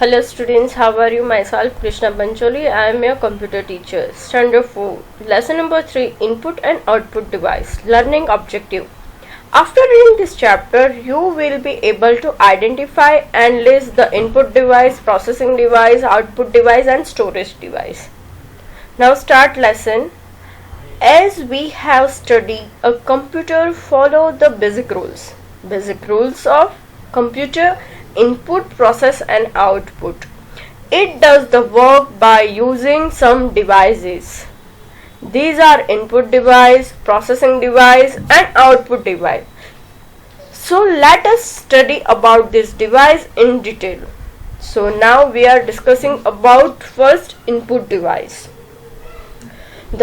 Hello students, how are you? Myself Krishna Pancholi. I am your computer teacher. Standard 4. Lesson number 3. Input and output device. Learning objective. After reading this chapter, you will be able to identify and list the input device, processing device, output device and storage device. Now start lesson. As we have studied, a computer follow the basic rules. Basic rules of computer: input, process and output. It does the work by using some devices. These are input device, processing device and output device. So let us study about this device in detail. So now we are discussing about first input device.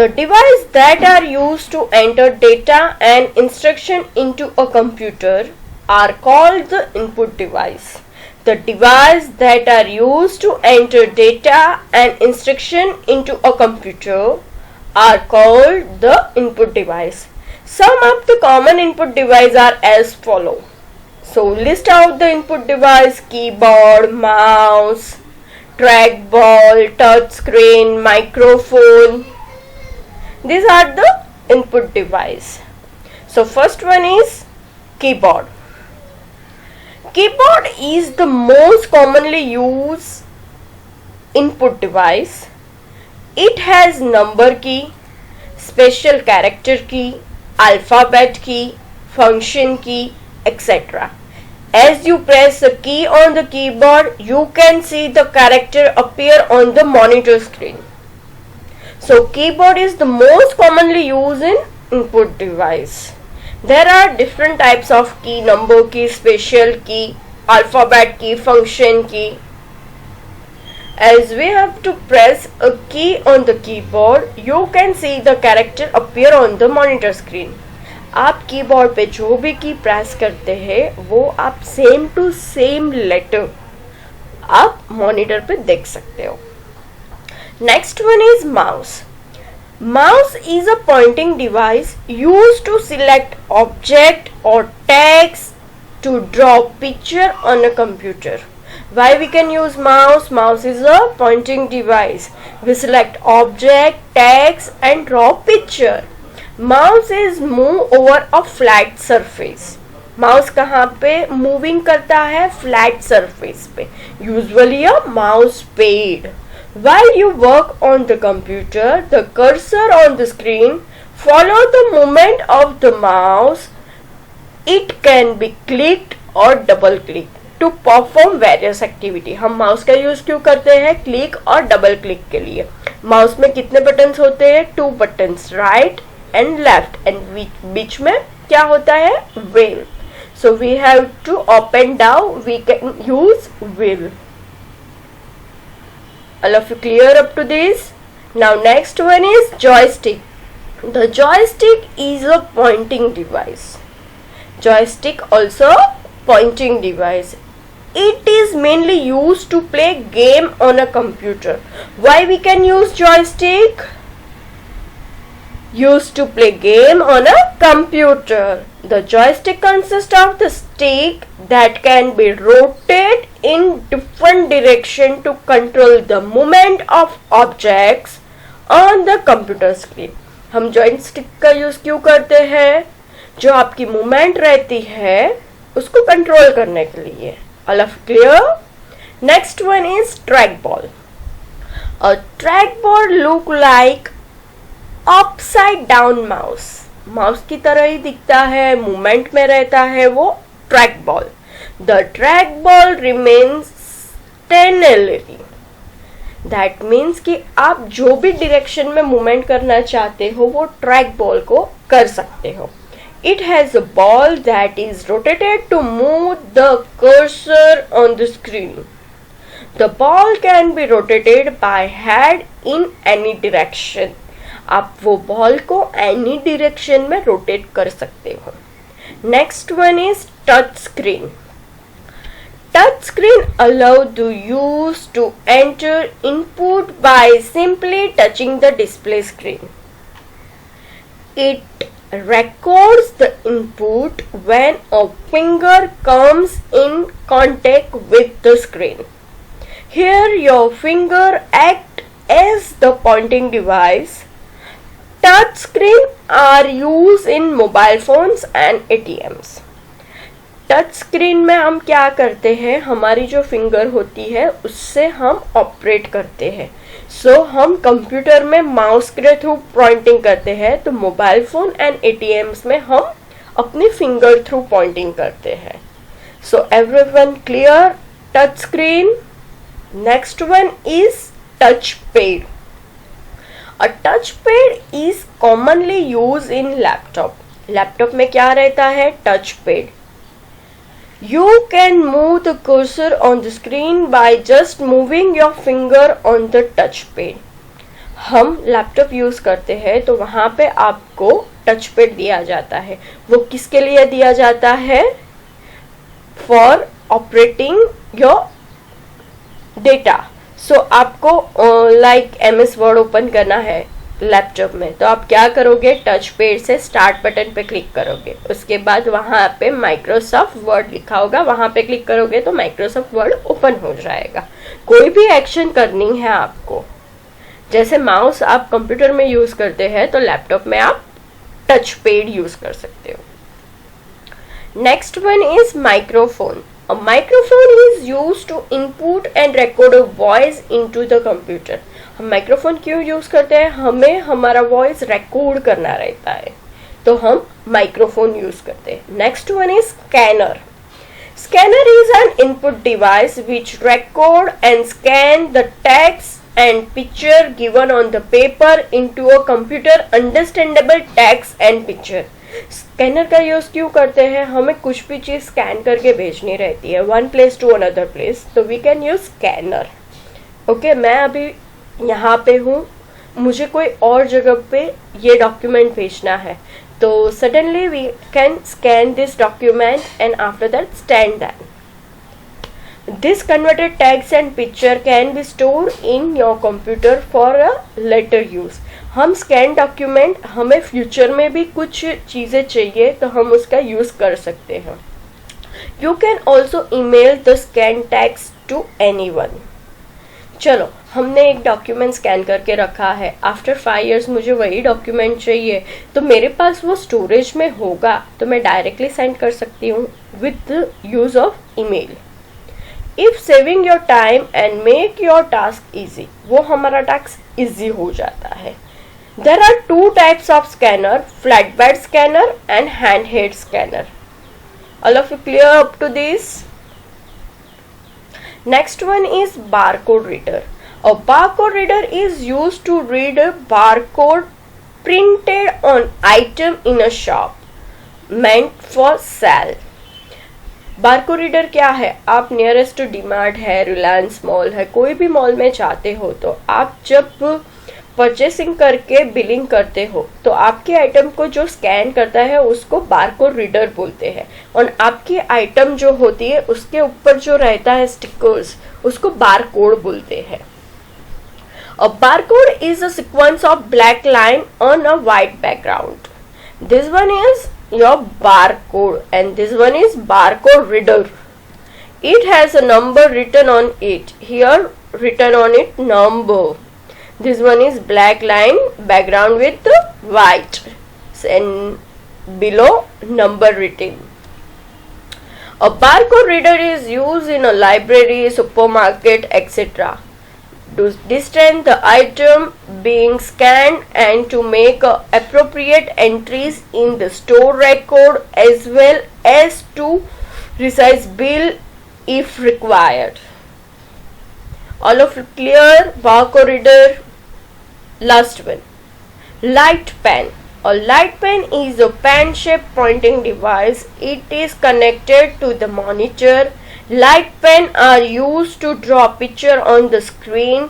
The device that are used to enter data and instruction into a computer are called the input device. The device that are used to enter data and instruction into a computer are called the input device. Some of the common input devices are as follow. So list out the input device: keyboard, mouse, trackball, touch screen, microphone. These are the input device. So first one is keyboard. Keyboard is the most commonly used input device. It has number key, special character key, alphabet key, function key, etc. As you press a key on the keyboard, you can see the character appear on the monitor screen. So keyboard is the most commonly used in input device. There are different types of key: number key, special key, alphabet key, function key. As we have to press a key on the keyboard, you can see the character appear on the monitor screen. आप keyboard पे जो भी की press करते हैं वो आप same to same letter आप मॉनिटर पे देख सकते हो. Next one is mouse. Mouse is a pointing device used to select object or text to draw picture on a computer. Why we can use mouse? Mouse is a pointing device. We select object, text and draw picture. Mouse is move over a flat surface. Mouse कहाँ पे moving करता है? Flat surface पे. Usually a mouse pad. While you work on the computer, the cursor on the screen follow the movement of the mouse. It can be clicked or double clicked to perform various activity. हम mouse का use क्यों करते हैं? Click और double click के लिए. Mouse में कितने बटन्स होते हैं? 2 buttons, right and left, and बीच में क्या होता है? Wheel. So we have to up and down, we can use wheel. All of you clear up to this? Now next one is joystick. The joystick is a pointing device. Joystick also pointing device. It is mainly used to play game on a computer. Why we can use joystick? Used to play game on a computer. The joystick consists of the stick that can be rotated in different direction to control the movement of objects on the computer screen. हम joystick का use क्यों करते हैं? जो आपकी movement रहती है उसको कंट्रोल करने के लिए. All of clear? Next one is trackball. A trackball look like upside down mouse. Mouse की तरह ही दिखता है, मूवमेंट में रहता है वो track ball. The track ball remains stationary. That means कि आप जो भी डायरेक्शन में मूवमेंट करना चाहते हो वो ट्रैक बॉल को कर सकते हो. It has a ball that is rotated to move the cursor on the screen. The ball can be rotated by hand in any direction. आप वो बॉल को एनी डायरेक्शन में रोटेट कर सकते हो. Next one is touch screen. Touch screen allow the use to enter input by simply touching the display screen. It records the input when a finger comes in contact with the screen. Here your finger act as the pointing device. Touch screen are used in mobile phones and ATMs. Touch screen में हम क्या करते हैं, हमारी जो finger होती है उससे हम ऑपरेट करते हैं. हम कंप्यूटर में माउस के थ्रू पॉइंटिंग करते हैं, तो मोबाइल फोन एंड एटीएम्स में हम अपनी फिंगर थ्रू पॉइंटिंग करते हैं. Everyone clear? Touch screen. Next one is touch pad. A touch pad is commonly use in laptop. Laptop में क्या रहता है? Touch pad. You can move the cursor on the screen by just moving your finger on the touchpad. हम laptop use करते हैं तो वहां पे आपको टच पैड दिया जाता है. वो किसके लिए दिया जाता है? For operating your data. आपको लाइक MS वर्ड ओपन करना है लैपटॉप में, तो आप क्या करोगे? टच पैड से स्टार्ट बटन पे क्लिक करोगे. उसके बाद वहां पे माइक्रोसॉफ्ट वर्ड लिखा होगा, वहां पे क्लिक करोगे तो माइक्रोसॉफ्ट वर्ड ओपन हो जाएगा. कोई भी एक्शन करनी है आपको, जैसे माउस आप कंप्यूटर में यूज करते हैं तो लैपटॉप में आप टच पैड यूज कर सकते हो. Next one is microphone. A microphone is used to input and record a voice into the computer. हम माइक्रोफोन क्यों यूज करते हैं? हमें हमारा वॉइस रिकॉर्ड करना रहता है, तो हम माइक्रोफोन यूज करते हैं. Next one is scanner. Scanner is an input device which record and scan the text and picture given on the paper into a computer understandable text and picture. Scanner का use क्यों करते हैं? हमें कुछ भी चीज स्कैन करके भेजनी रहती है one place to another place, तो we can use scanner. Okay, मैं अभी यहाँ पे हूँ, मुझे कोई और जगह पे ये डॉक्यूमेंट भेजना है, तो suddenly we can scan this document and after that scan that. This converted text and picture can be stored in your computer for a later use. हम स्कैन डॉक्यूमेंट, हमें फ्यूचर में भी कुछ चीज़ें चाहिए तो हम उसका यूज कर सकते हैं. You can also email the scan text to anyone. चलो, हमने एक डॉक्यूमेंट स्कैन करके रखा है, आफ्टर 5 years मुझे वही डॉक्यूमेंट चाहिए, तो मेरे पास वो स्टोरेज में होगा तो मैं डायरेक्टली सेंड कर सकती हूँ with use of email. If saving your time and make your task easy, वो हमारा टास्क इजी हो जाता है. There are 2 types of scanner, flatbed scanner and handheld scanner. All of you clear up to this? Next one is barcode reader. A barcode reader is used to read a barcode printed on item in a shop, meant for sale. Barcode reader क्या है? आप nearest to DMart है, Reliance mall है, कोई भी mall में जाते हो तो आप जब परचेसिंग करके बिलिंग करते हो तो आपके आइटम को जो स्कैन करता है उसको बारकोड रीडर बोलते हैं, और आपकी आइटम जो होती है उसके ऊपर जो रहता है स्टिकर्स, उसको बारकोड बोलते हैं. A barcode is a sequence of black line on a white background. This one is your barcode and this one is barcode reader. It has a number written on it. Here written on it number. This one is black line background with white and below number written. A barcode reader is used in a library, supermarket, etc. to discern the item being scanned and to make appropriate entries in the store record as well as to resize bill if required. All of you clear? Barcode reader. Last one, light pen. A light pen is a pen-shaped pointing device. It is connected to the monitor. Light pen are used to draw picture on the screen.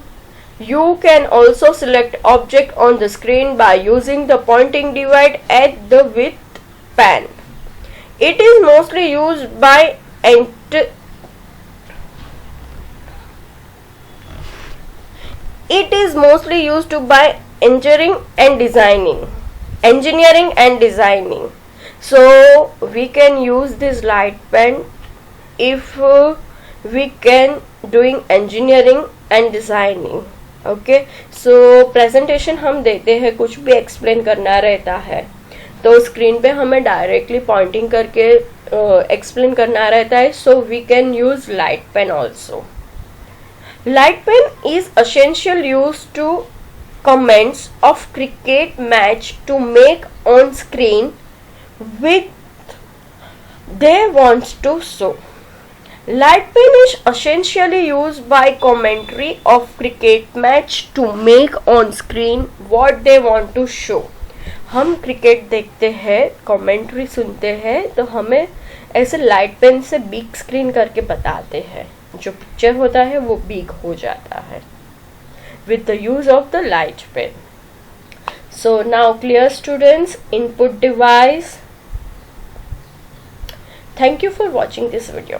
You can also select object on the screen by using the pointing device at the with pen. It is mostly used by engineering and designing. So we can use this light pen if we can doing engineering and designing. Okay, so presentation हम देते हैं, कुछ भी explain करना रहता है तो screen पे हमें डायरेक्टली पॉइंटिंग करके एक्सप्लेन करना रहता है. So we can use light pen also. Light pen is essential use to comments of cricket match to make on screen with they wants to show. Light pen is essentially used by commentary of cricket match to make on screen what they want to show. हम cricket देखते हैं, commentary सुनते हैं, तो हमें ऐसे light pen से big screen करके बताते हैं. जो पिक्चर होता है वो बिग हो जाता है with the use of the light pen. So now clear students, input device. Thank you for watching this video.